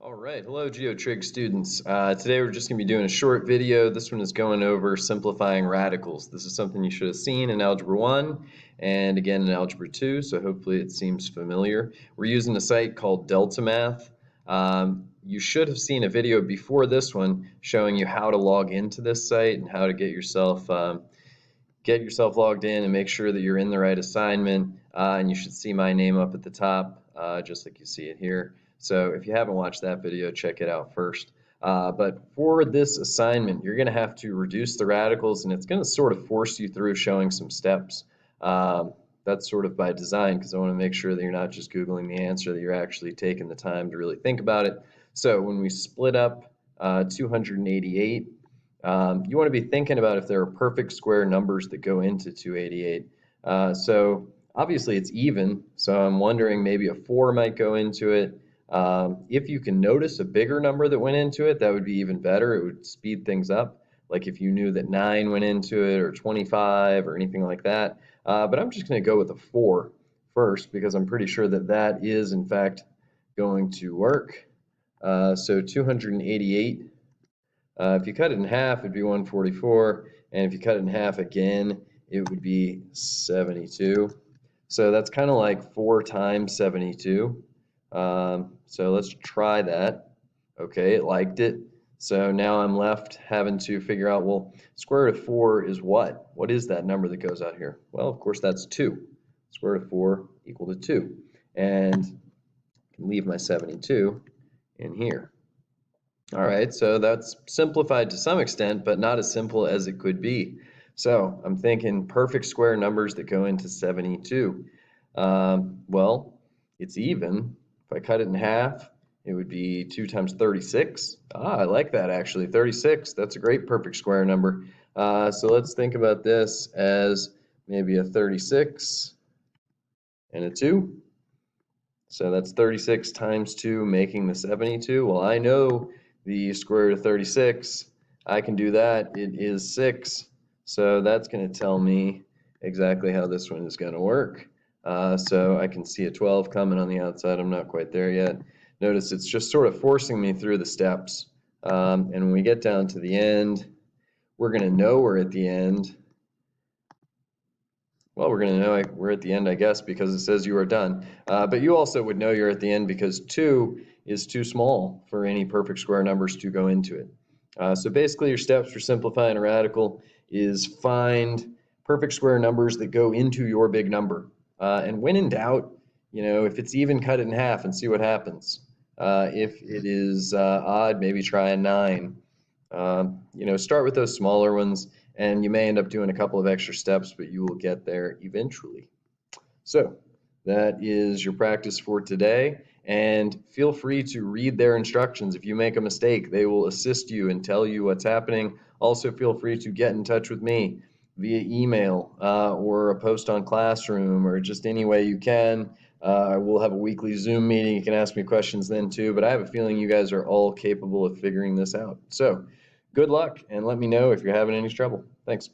All right, hello Geotrig students. Today we're just going to be doing a short video. This one is going over simplifying radicals. This is something you should have seen in Algebra 1 and again in Algebra 2, so hopefully it seems familiar. We're using a site called Delta Math. You should have seen a video before this one showing you how to log into this site and how to get yourself logged in and make sure that you're in the right assignment. And you should see my name up at the top, just like you see it here. So if you haven't watched that video, check it out first. But for this assignment, you're going to have to reduce the radicals, and it's going to sort of force you through showing some steps. That's sort of by design because I want to make sure that you're not just Googling the answer, that you're actually taking the time to really think about it. So when we split up 288, you want to be thinking about if there are perfect square numbers that go into 288. So obviously it's even, so I'm wondering maybe a 4 might go into it. If you can notice a bigger number that went into it, that would be even better. It would speed things up, like if you knew that 9 went into it or 25 or anything like that. But I'm just going to go with a 4 first because I'm pretty sure that that is in fact going to work. So 288, if you cut it in half, it'd be 144, and if you cut it in half again, it would be 72. So that's kind of like 4 times 72. So let's try that. Okay, it liked it. So now I'm left having to figure out, well, square root of 4 is what? What is that number that goes out here? Well, of course, that's 2. Square root of 4 equal to 2. And I can leave my 72 in here. All right, so that's simplified to some extent, but not as simple as it could be. So I'm thinking perfect square numbers that go into 72. Well, it's even. If I cut it in half, it would be 2 times 36. I like that actually, 36. That's a great perfect square number. So let's think about this as maybe a 36 and a 2. So that's 36 times 2 making the 72. Well, I know the square root of 36. I can do that. It is 6. So that's going to tell me exactly how this one is going to work. So I can see a 12 coming on the outside. I'm not quite there yet. Notice it's just sort of forcing me through the steps. And when we get down to the end, we're going to know we're at the end. Well, we're going to know we're at the end, I guess, because it says you are done. But you also would know you're at the end because 2 is too small for any perfect square numbers to go into it. So basically your steps for simplifying a radical is find perfect square numbers that go into your big number. And when in doubt, if it's even, cut it in half and see what happens. If it is odd, maybe try a 9. Start with those smaller ones, and you may end up doing a couple of extra steps, but you will get there eventually. So that is your practice for today, and feel free to read their instructions. If you make a mistake, they will assist you and tell you what's happening. Also, feel free to get in touch with me via email or a post on Classroom or just any way you can. We'll have a weekly Zoom meeting. You can ask me questions then too, but I have a feeling you guys are all capable of figuring this out. So good luck, and let me know if you're having any trouble. Thanks.